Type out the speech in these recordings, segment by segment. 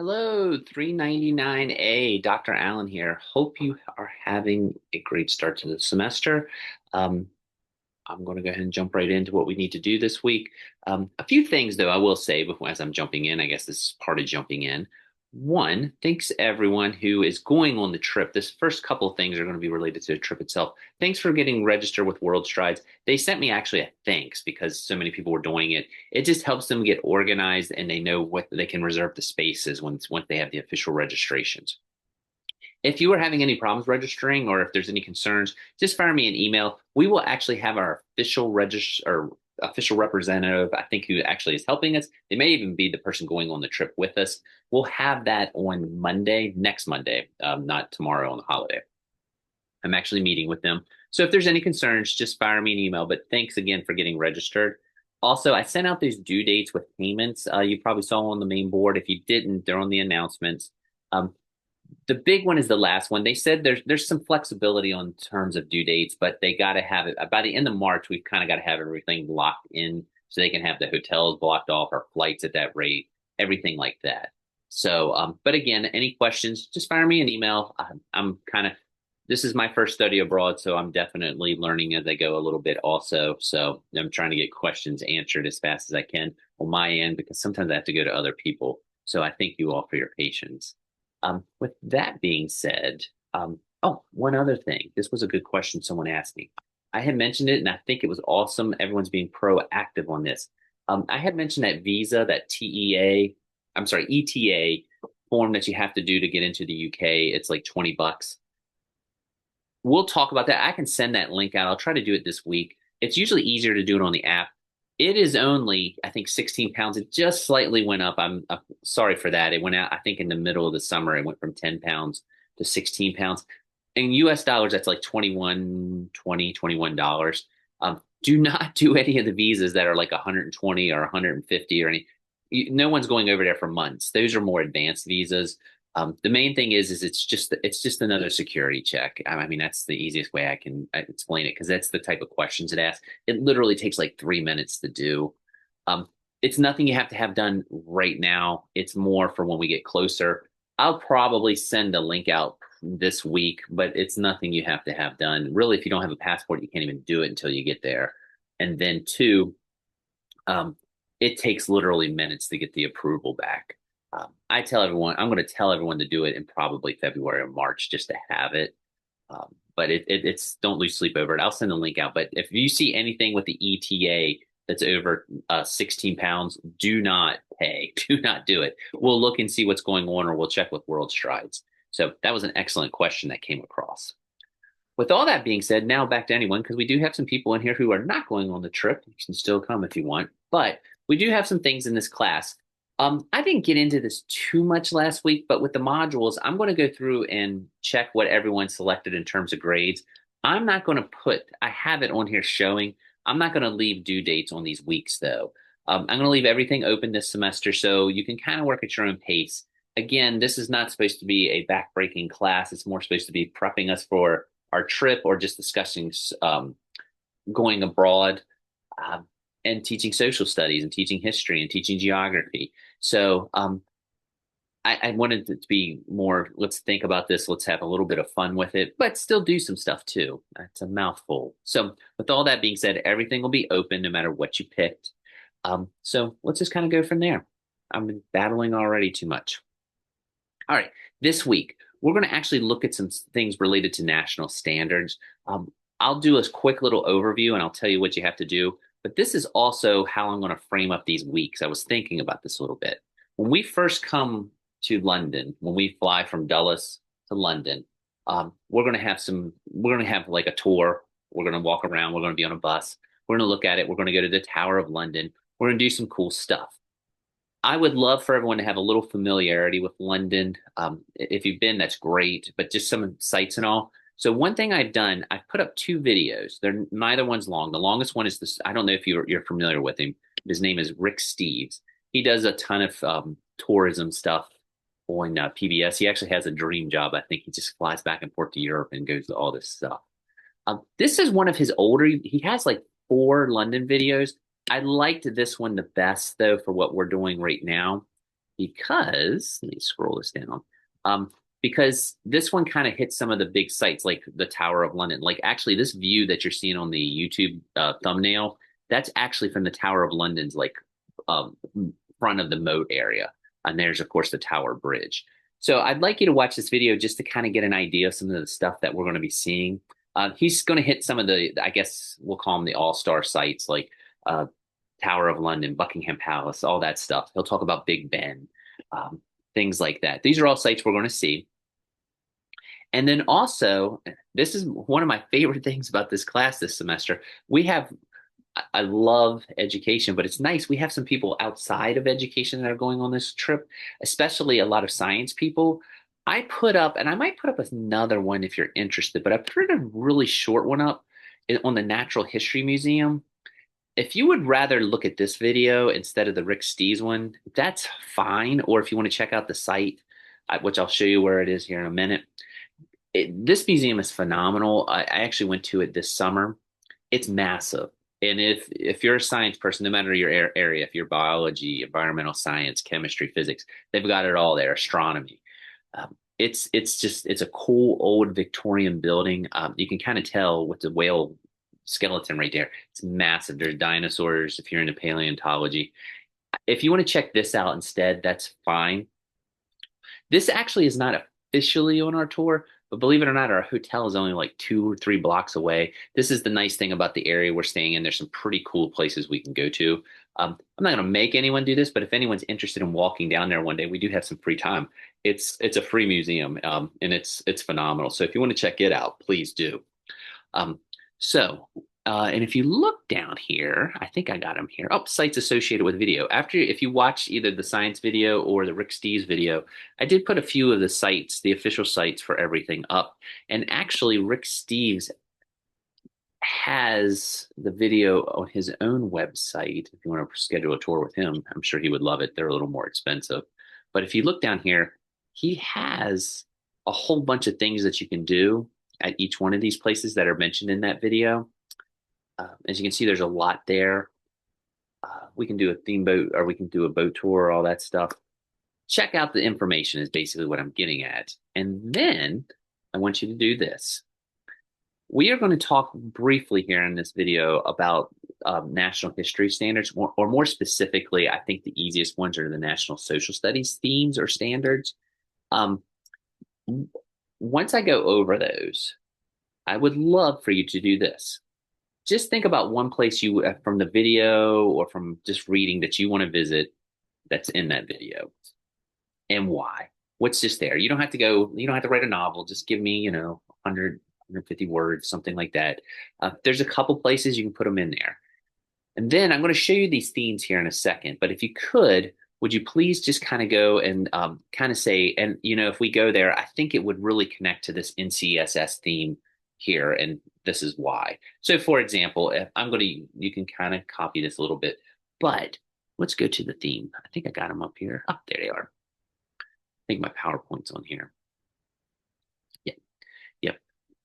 Hello, 399A, Dr. Allen here. Hope you are having a great start to the semester. Um, I'm going to go ahead and jump right into what we need to do this week. A few things, though, I will say before as I'm jumping in. I guess this is part of jumping in. One, thanks everyone who is going on the trip. This first couple of things are going to be related to the trip itself. Thanks for getting registered with World Strides. They sent me actually a thanks because so many people were doing it. It just helps them get organized and they know what they can reserve the spaces once they have the official registrations. If you are having any problems registering or if there's any concerns, just fire me an email. We will actually have our official register or official representative, I think, who actually is helping us. They may even be the person going on the trip with us. We'll have that on Monday, next Monday, not tomorrow on the holiday. I'm actually meeting with them. So if there's any concerns, just fire me an email. But thanks again for getting registered. Also, I sent out these due dates with payments. You probably saw on the main board. If you didn't, they're on the announcements. Um, the big one is the last one. They said there's some flexibility on terms of due dates, but they got to have it by the end of March. We've kind of got to have everything locked in so they can have the hotels blocked off, our flights at that rate, everything like that. So, but again, any questions, just fire me an email. I'm kind of this is my first study abroad, so I'm definitely learning as I go a little bit also. So I'm trying to get questions answered as fast as I can on my end because sometimes I have to go to other people. So I thank you all for your patience. With that being said, oh, one other thing. This was a good question someone asked me. I had mentioned it, and I think it was awesome. Everyone's being proactive on this. I had mentioned that visa, that I'm sorry, ETA form that you have to do to get into the UK. It's like 20 bucks. We'll talk about that. I can send that link out. I'll try to do it this week. It's usually easier to do it on the app. It is only, I think, 16 pounds. It just slightly went up. I'm sorry for that. It went out, I think, in the middle of the summer. It went from 10 pounds to 16 pounds. In US dollars, that's like 21 dollars. Do not do any of the visas that are like 120 or 150 or any. No one's going over there for months. Those are more advanced visas. The main thing is it's just another security check. I mean, that's the easiest way I can explain it because that's the type of questions it asks. It literally takes like 3 minutes to do. Um, it's nothing you have to have done right now. It's more for when we get closer. I'll probably send a link out this week, but it's nothing you have to have done. Really, if you don't have a passport, you can't even do it until you get there. And then two, um, it takes literally minutes to get the approval back. I tell everyone, I'm going to tell everyone to do it in probably February or March just to have it. But it's don't lose sleep over it. I'll send the link out. But if you see anything with the ETA that's over 16 pounds, do not pay. Do not do it. We'll look and see what's going on, or we'll check with World Strides. So that was an excellent question that came across. With all that being said, now back to anyone, because we do have some people in here who are not going on the trip. You can still come if you want, but we do have some things in this class. I didn't get into this too much last week, but with the modules, I'm going to go through and check what everyone selected in terms of grades. I'm not going to I have it on here showing. I'm not going to leave due dates on these weeks, though. I'm going to leave everything open this semester so you can kind of work at your own pace. Again, this is not supposed to be a backbreaking class. It's more supposed to be prepping us for our trip or just discussing going abroad and teaching social studies and teaching history and teaching geography. So I wanted it to be more, let's think about this, let's have a little bit of fun with it, but still do some stuff too. It's a mouthful. So with all that being said, everything will be open no matter what you picked. So let's just kind of go from there. I'm battling already too much. All right, this week we're going to actually look at some things related to national standards. I'll do a quick little overview and I'll tell you what you have to do. But this is also how I'm going to frame up these weeks. I was thinking about this a little bit. When we first come to London, when we fly from Dulles to London, we're going to have like a tour. We're going to walk around. We're going to be on a bus. We're going to look at it. We're going to go to the Tower of London. We're going to do some cool stuff. I would love for everyone to have a little familiarity with London. If you've been, that's great, but just some sites and all. So one thing I've done, I've put up two videos. They're neither one's long. The longest one is this. I don't know if you're familiar with him. His name is Rick Steves. He does a ton of tourism stuff on PBS. He actually has a dream job. I think he just flies back and forth to Europe and goes to all this stuff. This is one of his older. He has like 4 London videos. I liked this one the best though for what we're doing right now. because let me scroll this down. Um, because this one kind of hits some of the big sites like the Tower of London. Like actually, this view that you're seeing on the YouTube thumbnail, that's actually from the Tower of London's like um, front of the moat area. And there's of course the Tower Bridge. So I'd like you to watch this video just to kind of get an idea of some of the stuff that we're going to be seeing. He's going to hit some of the, I guess we'll call them the all-star sites like uh, Tower of London, Buckingham Palace, all that stuff. He'll talk about Big Ben, um, things like that. These are all sites we're going to see. And then also, this is one of my favorite things about this class this semester. We have, I love education, but it's nice. We have some people outside of education that are going on this trip, especially a lot of science people. I put up, and I might put up another one if you're interested, but I put a really short one up on the Natural History Museum. If you would rather look at this video instead of the Rick Steves one, that's fine. Or if you want to check out the site, which I'll show you where it is here in a minute. This museum is phenomenal. I actually went to it this summer. It's massive. And if you're a science person, no matter your area, if you're biology, environmental science, chemistry, physics, they've got it all there, astronomy. It's a cool old Victorian building. You can kind of tell with the whale skeleton right there. It's massive. There's dinosaurs if you're into paleontology. If you want to check this out instead, that's fine. This actually is not officially on our tour, but believe it or not, our hotel is only like 2 or 3 blocks away. This is the nice thing about the area we're staying in. There's some pretty cool places we can go to. I'm not going to make anyone do this, but if anyone's interested in walking down there one day, we do have some free time. It's a free museum, and it's phenomenal. So if you want to check it out, please do. Um, and if you look down here, I think I got them here. Oh, sites associated with video. If you watch either the science video or the Rick Steves video, I did put a few of the sites, the official sites for everything up. And actually, Rick Steves has the video on his own website. If you want to schedule a tour with him, I'm sure he would love it. They're a little more expensive. But if you look down here, he has a whole bunch of things that you can do at each one of these places that are mentioned in that video. As you can see, there's a lot there. We can do a theme boat or we can do a boat tour, all that stuff. Check out the information is basically what I'm getting at. And then I want you to do this. We are going to talk briefly here in this video about national history standards, or more specifically, I think the easiest ones are the national social studies themes or standards. Once I go over those, I would love for you to do this. Just think about one place you from the video or from just reading that you want to visit that's in that video and why. What's just there? You don't have to go, you don't have to write a novel. Just give me, 100, 150 words, something like that. There's a couple places you can put them in there. And then I'm going to show you these themes here in a second. But if you could, would you please just kind of go and kind of say, and if we go there, I think it would really connect to this NCSS theme here, and this is why. So for example, if you can kind of copy this a little bit, but let's go to the theme. I think I got them up here. Oh, there they are. I think my PowerPoint's on here. Yeah. Yep.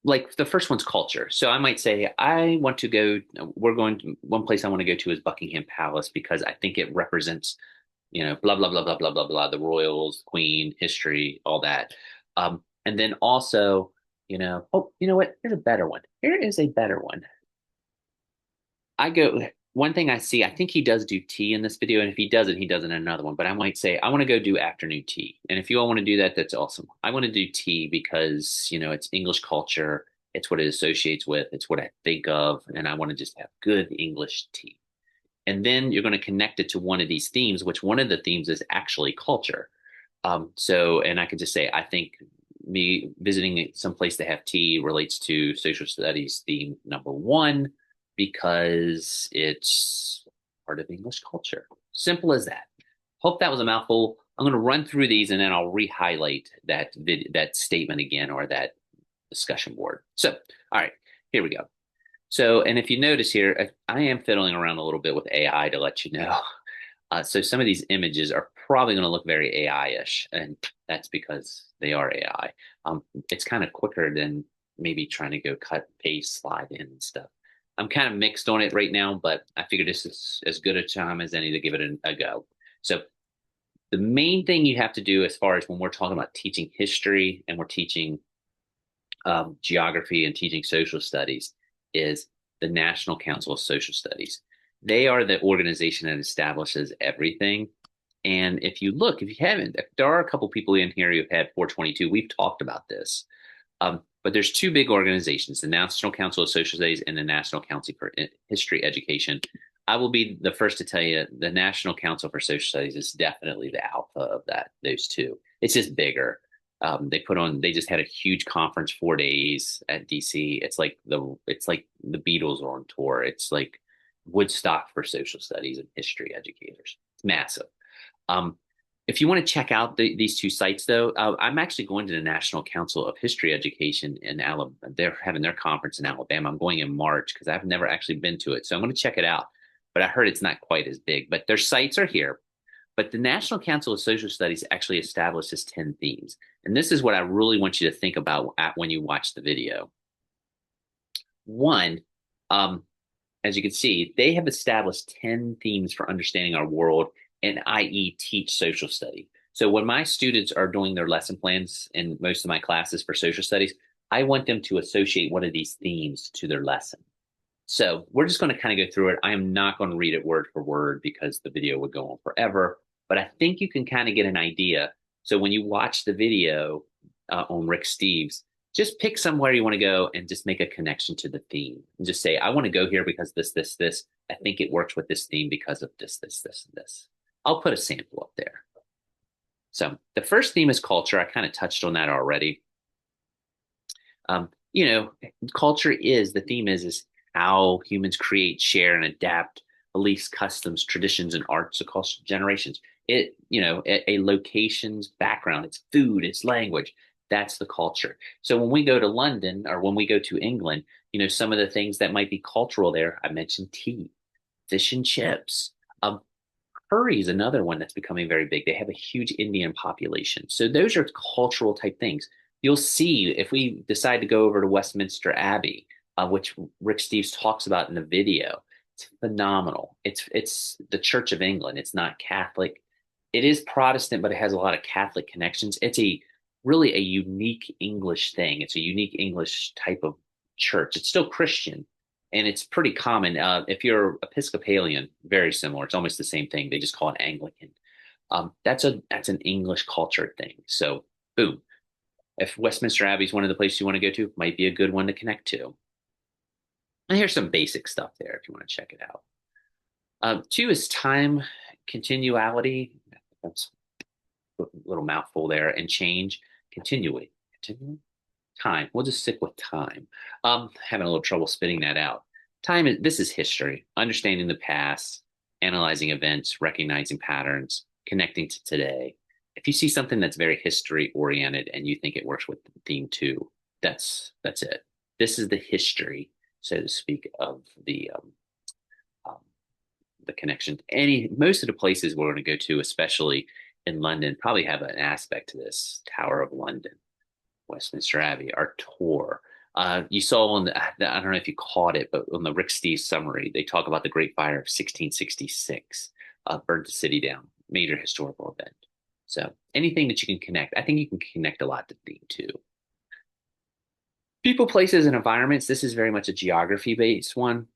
Like the first one's culture. So I might say, one place I want to go to is Buckingham Palace because I think it represents, blah, blah, blah, blah, blah, blah, blah, the royals, queen, history, all that. And then also, oh, you know what? Here's a better one. Here is a better one. One thing I see, I think he does do tea in this video, and if he doesn't, he does it in another one. But I might say, I want to go do afternoon tea. And if you all want to do that, that's awesome. I want to do tea because, it's English culture. It's what it associates with. It's what I think of. And I want to just have good English tea. And then you're going to connect it to one of these themes, which one of the themes is actually culture. And I could just say, I think me visiting some place to have tea relates to social studies theme number 1 because it's part of English culture. Simple as that. Hope that was a mouthful. I'm going to run through these and then I'll re-highlight that statement again or that discussion board. So, all right, here we go. So, and if you notice here, I am fiddling around a little bit with AI to let you know. So some of these images are probably going to look very AI-ish, and that's because they are AI. It's kind of quicker than maybe trying to go cut, paste, slide in and stuff. I'm kind of mixed on it right now, but I figured this is as good a time as any to give it a go. So The main thing you have to do as far as when we're talking about teaching history and we're teaching geography and teaching social studies is the National Council of Social Studies. They are the organization that establishes everything. And if you haven't, if there are a couple people in here who've had 422, we've talked about this. But there's two big organizations, the National Council of Social Studies and the National Council for History Education. I will be the first to tell you the National Council for Social Studies is definitely the alpha of those two. It's just bigger. They just had a huge conference 4 days at DC. It's like the Beatles are on tour. It's like Woodstock for social studies and history educators. It's massive. Um, if you want to check out these two sites, though, I'm actually going to the National Council of History Education in Alabama. They're having their conference in Alabama. I'm going in March because I've never actually been to it. So I'm going to check it out. But I heard it's not quite as big. But their sites are here. But the National Council of Social Studies actually establishes 10 themes. And this is what I really want you to think about when you watch the video. One, um, as you can see, they have established 10 themes for understanding our world and i.e. teach social study. So when my students are doing their lesson plans in most of my classes for social studies, I want them to associate one of these themes to their lesson. So we're just going to kind of go through it. I am not going to read it word for word because the video would go on forever, but I think you can kind of get an idea. So when you watch the video on Rick Steves, just pick somewhere you want to go and just make a connection to the theme and just say, I want to go here because this. I think it works with this theme because of this, and this. I'll put a sample up there. So the first theme is culture. I kind of touched on that already. You know, culture is the theme is how humans create, share, and adapt beliefs, customs, traditions, and arts across generations. A location's background, its food, its language. That's the culture. So when we go to London or when we go to England, some of the things that might be cultural there, I mentioned tea, fish and chips. Curry is another one that's becoming very big. They have a huge Indian population. So those are cultural type things. You'll see if we decide to go over to Westminster Abbey, which Rick Steves talks about in the video. It's phenomenal. It's the Church of England. It's not Catholic. It is Protestant, but it has a lot of Catholic connections. It's really a unique English thing. It's a unique English type of church. It's still Christian, and it's pretty common. If you're Episcopalian, very similar. It's almost the same thing. They just call it Anglican. That's an English culture thing. So, boom. If Westminster Abbey is one of the places you want to go to, might be a good one to connect to. And here's some basic stuff there if you want to check it out. Two is time continuality. That's a little mouthful there. And change, continually. Continue? Time. We'll just stick with time. Having a little trouble spitting that out. This is history, understanding the past, analyzing events, recognizing patterns, connecting to today. If you see something that's very history oriented and you think it works with theme two, that's it. This is the history, so to speak, of the connection. Most of the places we're going to go to, especially in London, probably have an aspect to this. Tower of London, Westminster Abbey, our tour. You saw on I don't know if you caught it, but on the Rick Steves summary, they talk about the Great Fire of 1666, burned the city down, major historical event. So anything that you can connect, I think you can connect a lot to theme too. People, places, and environments. This is very much a geography-based one.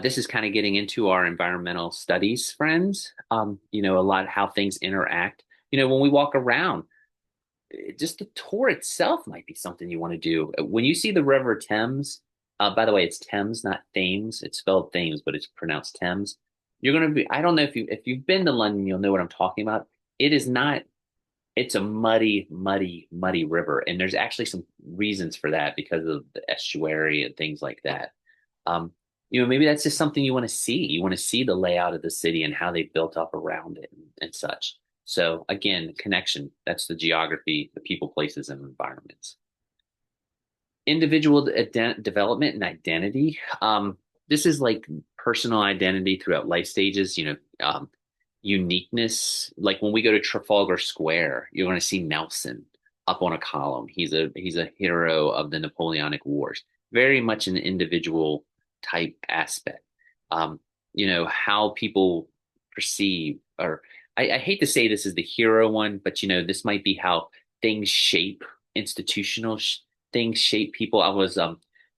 This is kind of getting into our environmental studies, friends. A lot of how things interact. When we walk around, just the tour itself might be something you want to do. When you see the River Thames, by the way, it's Thames, not Thames. It's spelled Thames, but it's pronounced Thames. You're going to be, I don't know if you've been to London, you'll know what I'm talking about. It is not, it's a muddy, muddy, muddy river. And there's actually some reasons for that because of the estuary and things like that. Maybe that's just something you want to see. You want to see the layout of the city and how they built up around it and such. So again, connection, that's the geography, the people, places, and environments. Individual development and identity. This is like personal identity throughout life stages, uniqueness. Like when we go to Trafalgar Square, you're going to see Nelson up on a column. He's a hero of the Napoleonic Wars. Very much an individual type aspect. How people perceive or I hate to say this is the hero one, but this might be how things shape institutional things shape people.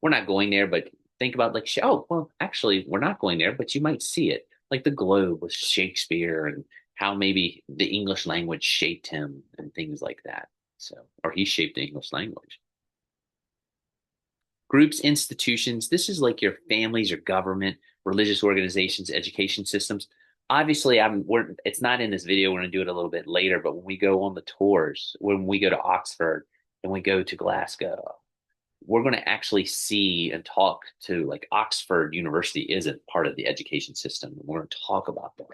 We're not going there, but think about like, oh, well, actually, we're not going there, but you might see it, like the Globe with Shakespeare and how maybe the English language shaped him and things like that. So, or he shaped the English language. Groups, institutions, this is like your families, your government, religious organizations, education systems. Obviously, it's not in this video. We're going to do it a little bit later, but when we go on the tours, when we go to Oxford and we go to Glasgow, we're going to actually see and talk to, like, Oxford University isn't part of the education system. We're going to talk about that.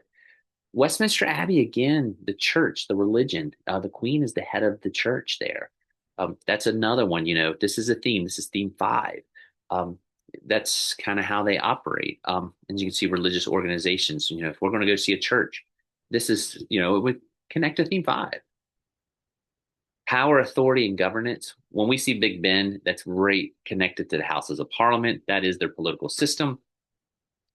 Westminster Abbey, again, the church, the religion, the Queen is the head of the church there. That's another one. This is a theme. This is theme 5. Um, that's kind of how they operate. And you can see religious organizations. If we're going to go see a church, this is, it would connect to theme 5. Power, authority, and governance. When we see Big Ben, that's right connected to the Houses of Parliament. That is their political system.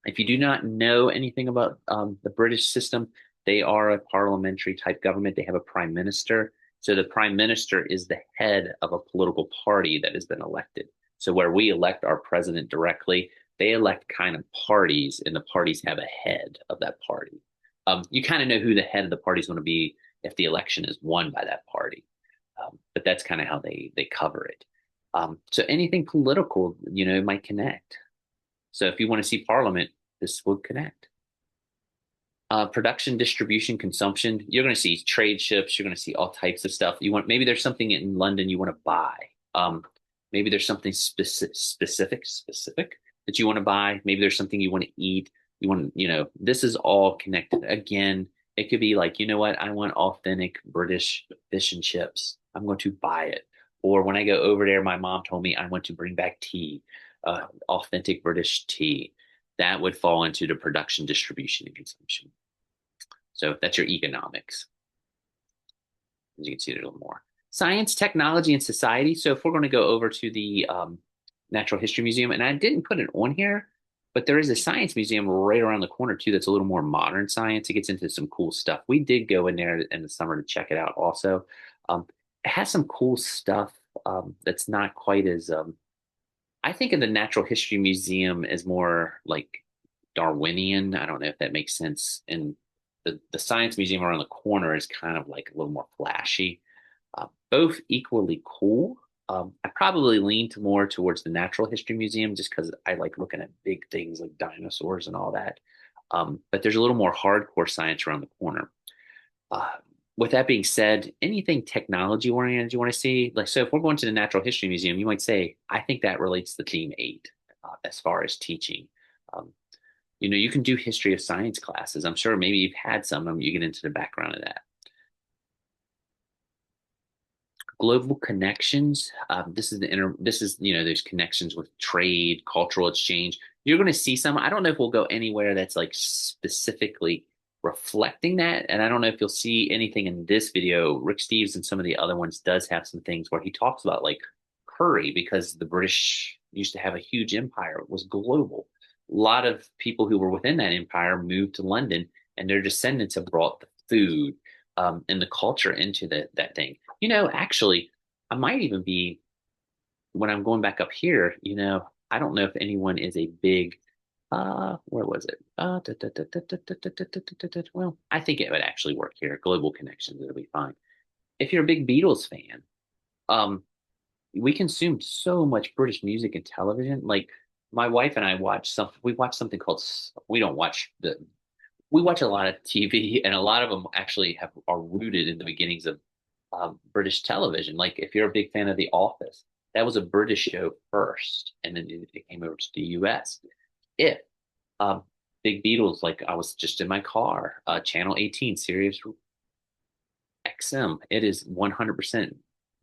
If you do not know anything about the British system, they are a parliamentary type government. They have a prime minister. So the prime minister is the head of a political party that has been elected. So where we elect our president directly, they elect kind of parties, and the parties have a head of that party. You kind of know who the head of the party is going to be if the election is won by that party. But that's kind of how they cover it. So anything political, might connect. So if you want to see Parliament, this would connect. Production, distribution, consumption. You're going to see trade ships. You're going to see all types of stuff. Maybe there's something in London you want to buy. Maybe there's something specific that you want to buy. Maybe there's something you want to eat. This is all connected. Again, it could be like, what? I want authentic British fish and chips. I'm going to buy it. Or when I go over there, my mom told me I want to bring back tea, authentic British tea. That would fall into the production, distribution, and consumption. So that's your economics. As you can see, there's a little more. Science, technology, and society. So if we're going to go over to the Natural History Museum, and I didn't put it on here, but there is a science museum right around the corner too that's a little more modern science. It gets into some cool stuff. We did go in there in the summer to check it out also. It has some cool stuff that's not quite as I think of the Natural History Museum as more like Darwinian. I don't know if that makes sense. And the Science Museum around the corner is kind of like a little more flashy. Both equally cool. I probably lean to more towards the Natural History Museum just because I like looking at big things like dinosaurs and all that. But there's a little more hardcore science around the corner. Uh, with that being said, anything technology oriented you want to see, like, so if we're going to the Natural History Museum, you might say, I think that relates to theme 8 as far as teaching. Um, you can do history of science classes. I'm sure maybe you've had some of them. You get into the background of that. Global connections. This is those connections with trade, cultural exchange. You're going to see some. I don't know if we'll go anywhere that's like specifically reflecting that, and I don't know if you'll see anything in this video. Rick Steves and some of the other ones does have some things where he talks about like curry, because the British used to have a huge empire. It was global. A lot of people who were within that empire moved to London, and their descendants have brought the food and the culture into that thing. Actually, I might even be, when I'm going back up here, I don't know if anyone is a big, where was it? Well, I think it would actually work here. Global connections, it'll be fine. If you're a big Beatles fan, we consumed so much British music and television. Like my wife and I we watch something called, we watch a lot of TV, and a lot of them actually are rooted in the beginnings of British television. Like if you're a big fan of The Office, that was a British show first, and then it came over to the US. If um, Big Beatles, like I was just in my car, Channel 18, Sirius XM, it is 100%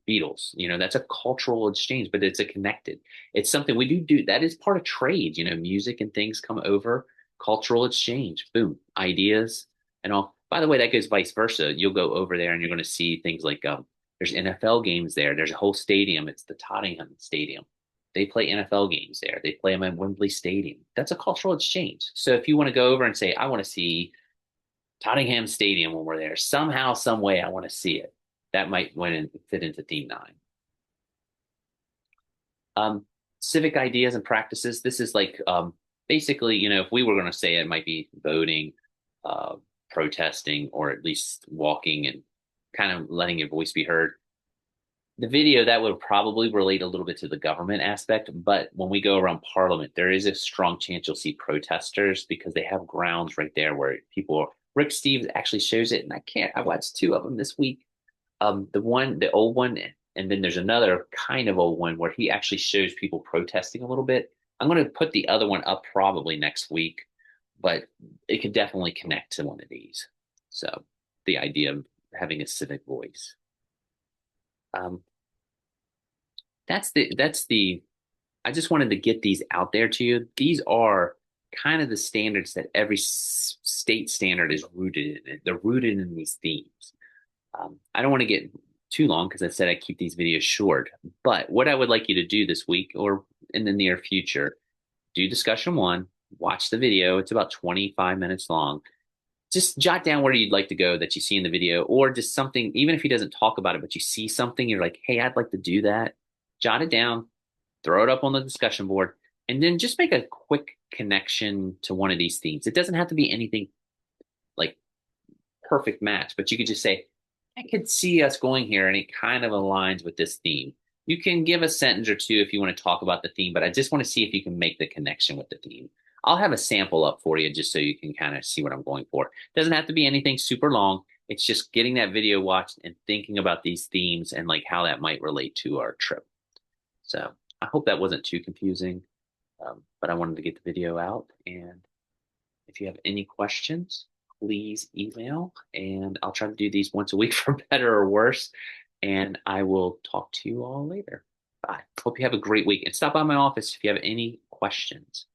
Beatles. That's a cultural exchange, but it's a connected. It's something we do. That is part of trade. Music and things come over, cultural exchange, boom, ideas and all. By the way, that goes vice versa. You'll go over there and you're going to see things like there's NFL games there. There's a whole stadium. It's the Tottenham Stadium. They play NFL games there. They play them at Wembley Stadium. That's a cultural exchange. So if you want to go over and say, I want to see Tottenham Stadium when we're there. Somehow, some way, I want to see it. That might win and fit into theme nine. Um, Civic ideas and practices. This is like basically, if we were going to say it, might be voting, uh, protesting, or at least walking and kind of letting your voice be heard. The video that would probably relate a little bit to the government aspect, but when we go around Parliament, there is a strong chance you'll see protesters because they have grounds right there where people. Rick Steves actually shows it, and I watched two of them this week. The old one, and then there's another kind of old one where he actually shows people protesting a little bit. I'm going to put the other one up probably next week, but it could definitely connect to one of these. So the idea of having a civic voice. Um, that's the I just wanted to get these out there to you. These are kind of the standards that every state standard is rooted in. They're rooted in these themes. I don't want to get too long because I said I keep these videos short. But what I would like you to do this week or in the near future, do discussion one, watch the video. It's about 25 minutes long. Just jot down where you'd like to go that you see in the video, or just something, even if he doesn't talk about it, but you see something, you're like, hey, I'd like to do that. Jot it down, throw it up on the discussion board, and then just make a quick connection to one of these themes. It doesn't have to be anything like perfect match, but you could just say, I could see us going here, and it kind of aligns with this theme. You can give a sentence or two if you want to talk about the theme, but I just want to see if you can make the connection with the theme. I'll have a sample up for you just so you can kind of see what I'm going for. It doesn't have to be anything super long. It's just getting that video watched and thinking about these themes and like how that might relate to our trip. So I hope that wasn't too confusing, but I wanted to get the video out. And if you have any questions, please email, and I'll try to do these once a week for better or worse. And I will talk to you all later. Bye. Hope you have a great week and stop by my office if you have any questions.